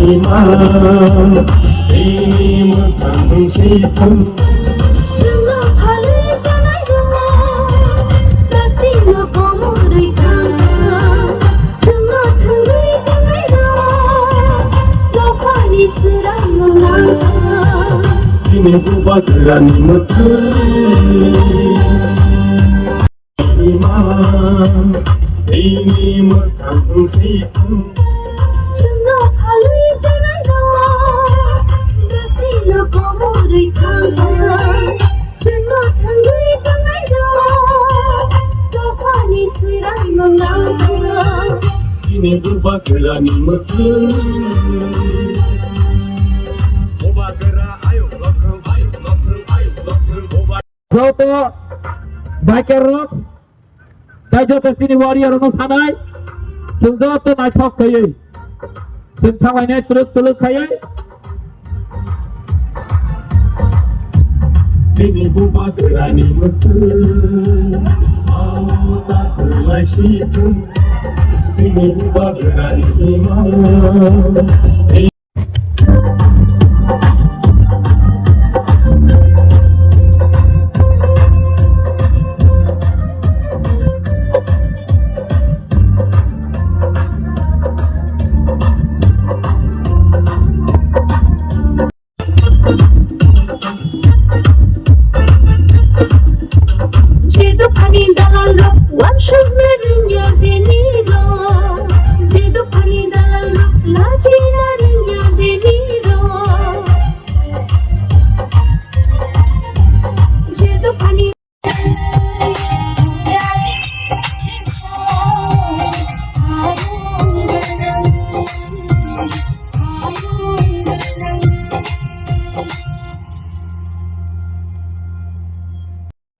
Iman ini mengandung situ. Jangan kali jangan rumah, tapi nak pemurikan. Jangan kali jangan rumah, lupa diserang menang. Kini berubah gerani menteri. Iman ini mengandung situ. Jangan kali jangan rumah, tapi nak pemurikan. Jangan kali jangan rumah, lupa diserang menang. Kini berubah gerani menteri. Ubah gerak ayo lokal ayo ubah. Joto Biker Rocks Joto Sini Warrior no sanai Joto na thok khaye Thawai ne tuluk khaye Kini berubah gerani menteri. Mau tak terlai situ. Sini berubah gerani iman. Jedo pani dalalo, wan shugna dunya deniro. Jedo pani dalalo, lajina dunya deniro. Jedo pani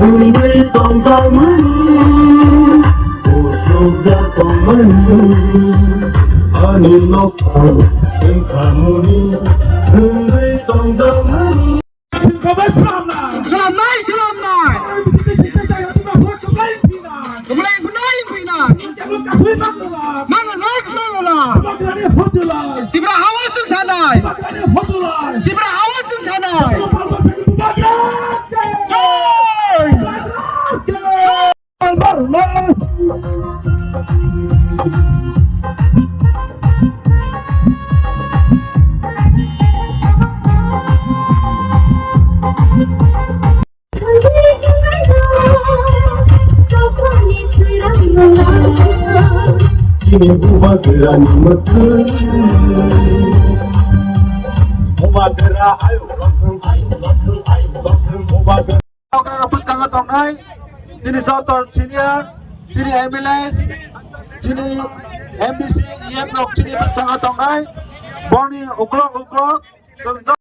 Uli tong zaman, usuga temanmu, ani nokal, engkamuni, uli tong zaman. Tibra hawas tu sanai Tibra hawas tu sanai Kini berubah gerani menteri. Ubah gerak ayo lokal ubah gerak. Kapus kanga tongai Sini Joto Senior Sini ambulance Sini MDC EM Rock Sini Kapus kanga tongai Boni uklok Senjata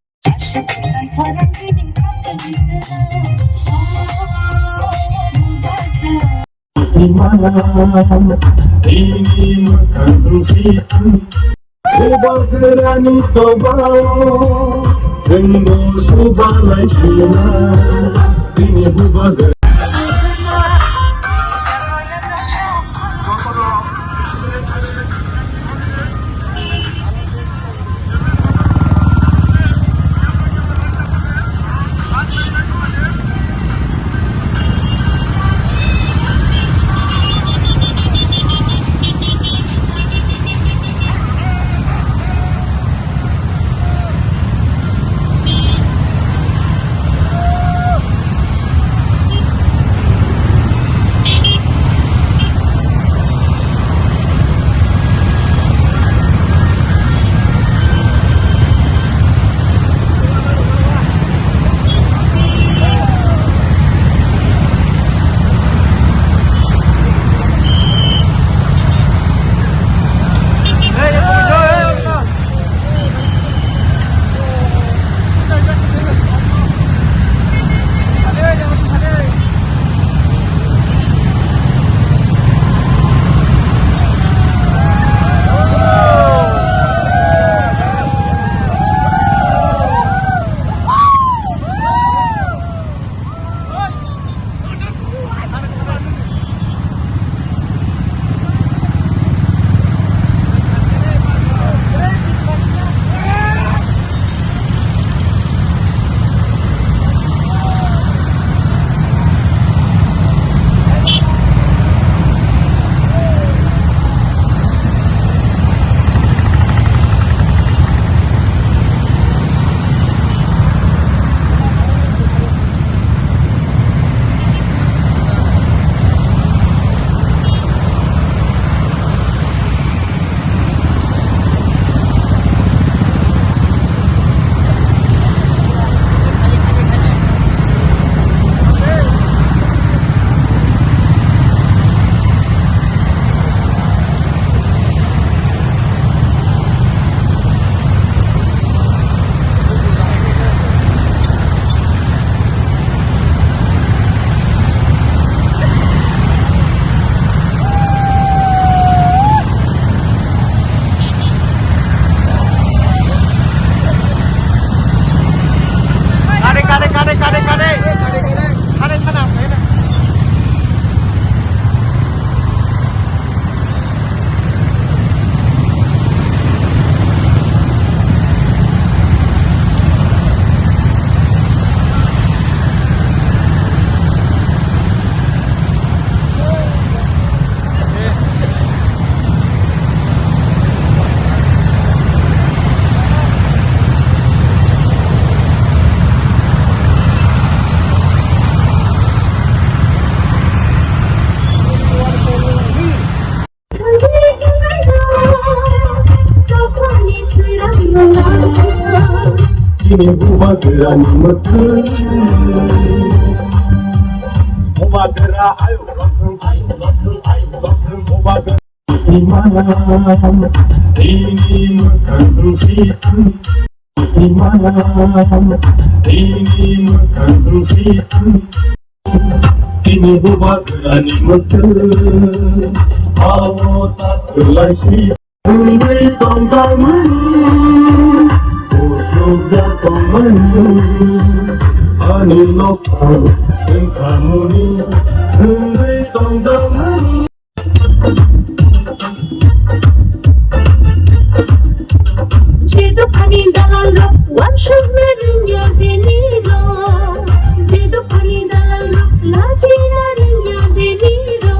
Iman ini mengandung situ. Ubah gerani coba Sembuh subah lai sinar. Kini berubah gerani. Ini bubagra ni mata bubagra ayo bubagra iman ini mengandung situ iman ini mengandung situ ini bubagra ni mata Allah tak terlasi ini tongkangmu sudah pemandu ani lokal engkamuni hendak tongkangmu Cedo pani dalalo wamshuk narinya deniro Cedo pani dalalo laji narinya deniro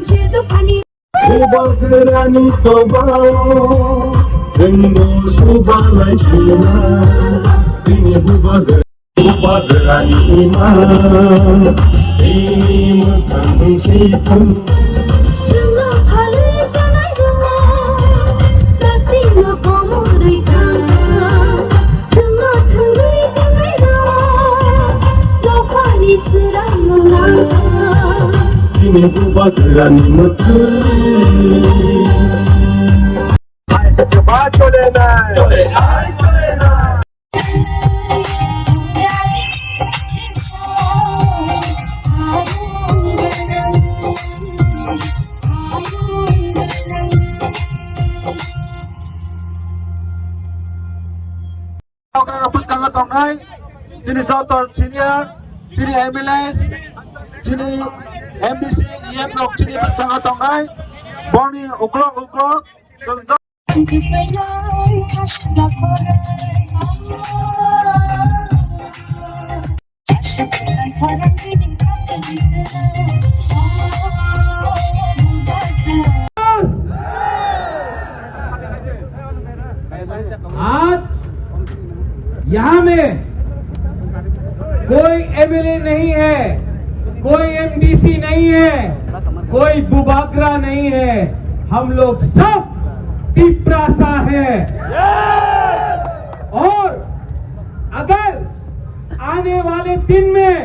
Cedo pani bubagrani coba semua subalai sila ini bubagrani iman ini mengandung situ Chunga phale janai ro Tati no komorai ka Chunga thangai janai ro Lohani sirai mola ini bubagrani mata coba chole na Kapus kanga tongai sini joto senior sini MLS sini MBC IF nok sini pas kanga tongai boni uklok senja आज यहाँ में कोई MLA नहीं है, कोई MDC नहीं है, कोई बुबागरा नहीं है, हम लोग सब तिपरासा है। और अगर आने वाले दिन में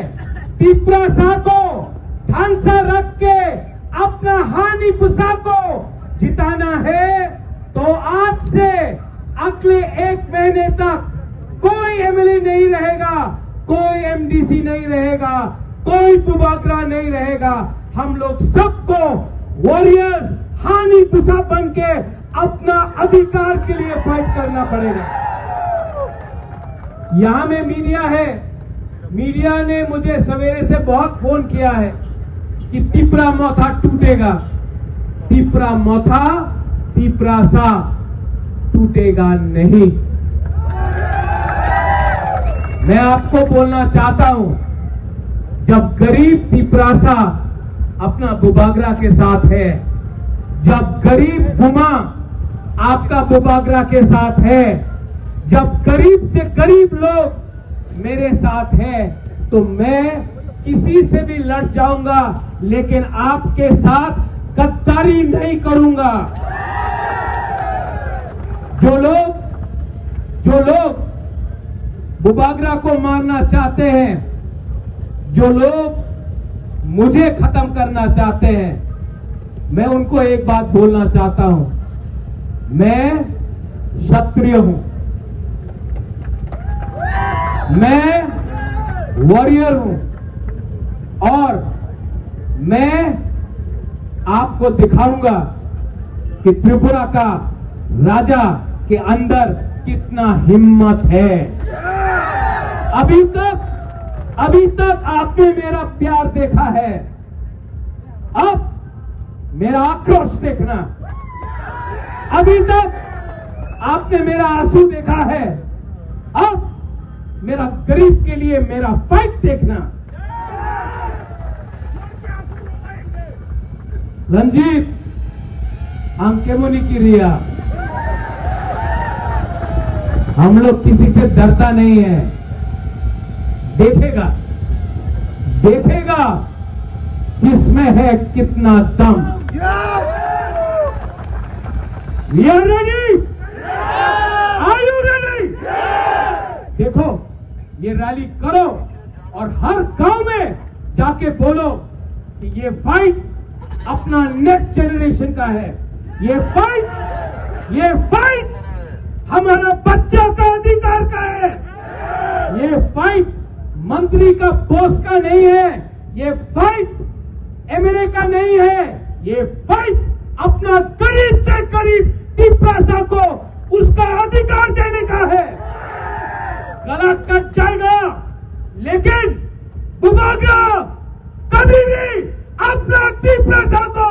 तिपरासा को ध्यान रख के अपना हानि पुसा को जिताना है तो आज से अगले 1 महीने तक कोई एमएलए नहीं रहेगा, कोई एमडीसी नहीं रहेगा, कोई बुबागरा नहीं रहेगा। हम लोग सबको वॉरियर्स हानि पुसा बन के अपना अधिकार के लिए फाइट करना पड़ेगा। यहाँ में मीडिया है, मीडिया ने मुझे सवेरे से बहुत फोन किया है कि तिपरा मौथा टूटेगा। तिपरा मौथा तिपरासा टूटेगा नहीं। मैं आपको बोलना चाहता हूं, जब गरीब तिपरासा अपना बुबागरा के साथ है, जब गरीब गुमा आपका बुबागरा के साथ है, जब गरीब से गरीब लोग मेरे साथ है, तो मैं किसी से भी लड़ जाऊंगा, लेकिन आपके साथ गद्दारी नहीं करूंगा। जो लोग बुबागरा को मारना चाहते हैं, जो लोग मुझे खत्म करना चाहते हैं, मैं उनको एक बात बोलना चाहता हूं, मैं क्षत्रिय हूं, मैं वॉरियर हूं और मैं आपको दिखाऊंगा कि त्रिपुरा का राजा के अंदर कितना हिम्मत है। अभी तक आपने मेरा प्यार देखा है, अब मेरा आक्रोश देखना। अभी तक आपने मेरा आंसू देखा है, अब मेरा गरीब के लिए मेरा फाइट देखना। रंजीत अंकेमुनि की रिया, हम लोग किसी से डरता नहीं है। देखेगा किसमें है कितना दम। We are ready. ये रैली करो और हर गांव में जाके बोलो कि ये फाइट अपना नेक्स्ट जनरेशन का है। ये फाइट हमारा बच्चों का अधिकार का है। ये फाइट मंत्री का पोस्ट का नहीं है, ये फाइट एमएलए का नहीं है, ये फाइट अपना गरीब से गरीब तिपरासा को उसका अधिकार देने का है। गला कट जाएगा लेकिन बुबागरा कभी भी अपना तिपरासा को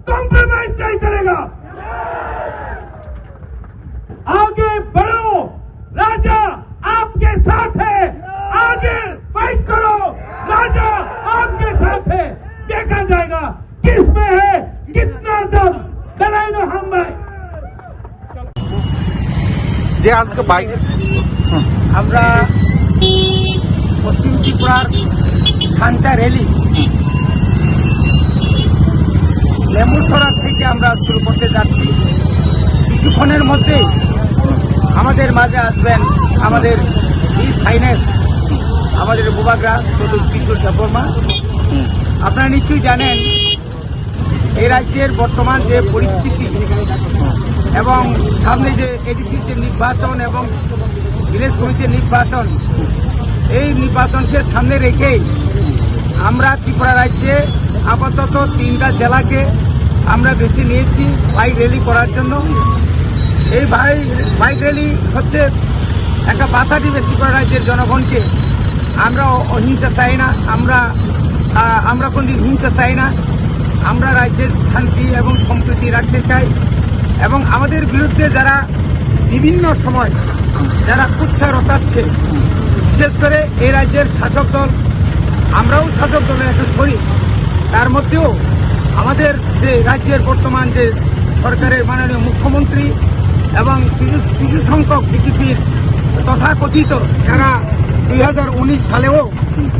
कॉम्प्रोमाइज नहीं करेगा। आगे बढ़ो, राजा आपके साथ है, आगे फाइट करो, राजा आपके साथ है। देखा जाएगा किस में है कितना दम। चलाए ना हम भाई যে আজকে বাইক আমরা পশ্চিম ত্রিপুরার খাঞ্চা র্যালি লেমুসরা থেকে আমরা শুরু করতে যাচ্ছি। কিছুক্ষণের মধ্যেই আমাদের মাঝে আসবেন আমাদের হিজ হাইনেস আমাদের বুবাগরা চৌধুরী কিশোর দেববর্মা। আপনারা নিশ্চয়ই জানেন এই রাজ্যের বর্তমান যে পরিস্থিতি এবং সামনে যে এডিসির যে নির্বাচন এবং ভিলেজ কমিটির নির্বাচন, এই নির্বাচনকে সামনে রেখে আমরা ত্রিপুরা রাজ্যে আপাতত 3টা জেলাকে আমরা বেছে নিয়েছি বাইক র্যালি করার জন্য। এই বাইক র্যালি হচ্ছে একটা বার্তা দিবে ত্রিপুরা রাজ্যের জনগণকে। আমরা অহিংসা চাই না, আমরা কোনদিন হিংসা চাই না। আমরা রাজ্যের শান্তি এবং সম্প্রীতি রাখতে চাই এবং আমাদের বিরুদ্ধে যারা বিভিন্ন সময় যারা কুৎসা রটাচ্ছে, বিশেষ করে এই রাজ্যের শাসক দল, আমরাও শাসক দলের একটা শরীর, তার মধ্যেও আমাদের যে রাজ্যের বর্তমান যে সরকারের মাননীয় মুখ্যমন্ত্রী এবং কিছু সংখ্যক বিজেপির তথাকথিত যারা 2019 সালেও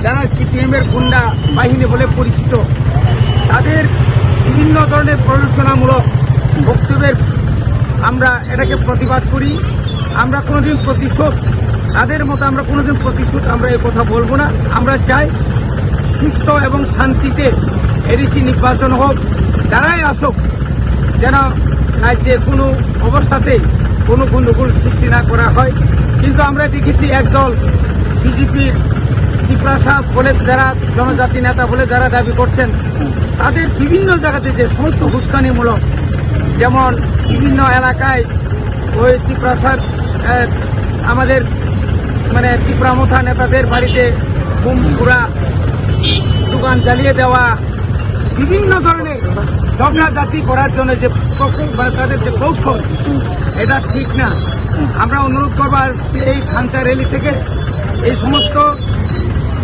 যারা সিপিএমের গুন্ডা বাহিনী বলে পরিচিত, তাদের বিভিন্ন ধরনের প্ররোচনামূলক বক্তব্যের আমরা এটাকে প্রতিবাদ করি। আমরা কোনোদিন প্রতিশোধ, তাদের মতো আমরা কোনোদিন প্রতিশোধ আমরা এই কথা বলবো না। আমরা চাই সুস্থ এবং শান্তিতে এডিসি নির্বাচন হোক, যারাই আসুক, যেন রাজ্যে কোনো অবস্থাতেই কোনো গণ্ডগোল সৃষ্টি না করা হয়। কিন্তু আমরা দেখেছি একদল বিজেপির ত্রিপ্রাসা বলে যারা জনজাতি নেতা বলে যারা দাবি করছেন, তাদের বিভিন্ন জায়গাতে যে সমস্ত হুস্কানিমূলক, যেমন বিভিন্ন এলাকায় ওই ত্রিপ্রাসার আমাদের মানে ত্রিপুরামথা নেতাদের বাড়িতে বোম ছুড়া, দোকান জ্বালিয়ে দেওয়া, বিভিন্ন ধরনের ঝগড়াঝাটি করার জন্য যে মানে তাদের যে কৌশল, এটা ঠিক না। আমরা অনুরোধ করবো এই খাঞ্চা র্যালি থেকে এই সমস্ত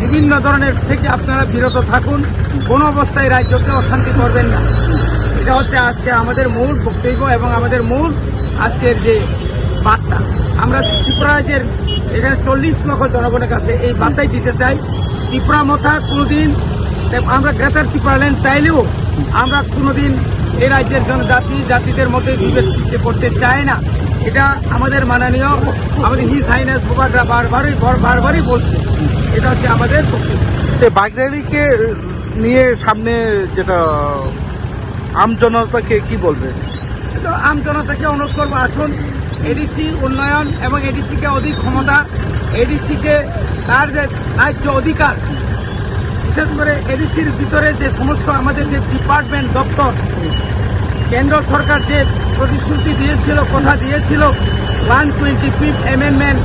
বিভিন্ন ধরনের থেকে আপনারা বিরত থাকুন। কোনো অবস্থায় রাজ্যকে অশান্তি করবেন না। এটা হচ্ছে আজকে আমাদের মূল বক্তব্য এবং আমাদের মূল আজকের যে বার্তা। আমরা ত্রিপুরা রাজ্যের এখানে 40 লক্ষ জনগণের কাছে এই বার্তাই দিতে চাই। ত্রিপুরামথা কোনোদিন, আমরা গ্রেটার ত্রিপুরাল্যান্ড চাইলেও আমরা কোনোদিন এই রাজ্যের জাতিদের মধ্যে বিভেদ সৃষ্টি করতে চাই না। এটা আমাদের মাননীয় আমাদের হিজ হাইনেস বুবাগরা বারবারই বলছে। এটা হচ্ছে আমাদের বক্তব্য। বাইক র্যালিকে নিয়ে সামনে যেটা আম জনতাকে কি বলবে? তো আম জনতাকে অনুরোধ করবো, আসুন এডিসি উন্নয়ন এবং এডিসিকে অধিক ক্ষমতা, এডিসিকে তার যে রাজ্য অধিকার, বিশেষ করে এডিসির ভিতরে যে সমস্ত আমাদের যে ডিপার্টমেন্ট দপ্তর, কেন্দ্র সরকার যে প্রতিশ্রুতি দিয়েছিল, কথা দিয়েছিল 125th অ্যামেন্ডমেন্ট,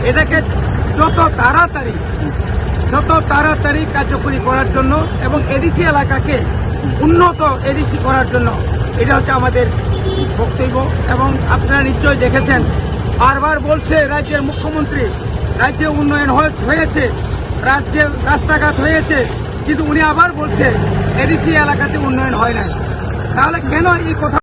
এটাকে যত তাড়াতাড়ি কার্যকরী করার জন্য এবং এডিসি এলাকাকে উন্নত এডিসি করার জন্য, এটা হচ্ছে আমাদের বক্তব্য। এবং আপনারা নিশ্চয়ই দেখেছেন, বারবার বলছে রাজ্যের মুখ্যমন্ত্রী, রাজ্যে উন্নয়ন হয়েছে, রাজ্যে রাস্তাঘাট হয়েছে, কিন্তু উনি আবার বলছে এডিসি এলাকাতে উন্নয়ন হয় না। তাহলে কেন এই কথা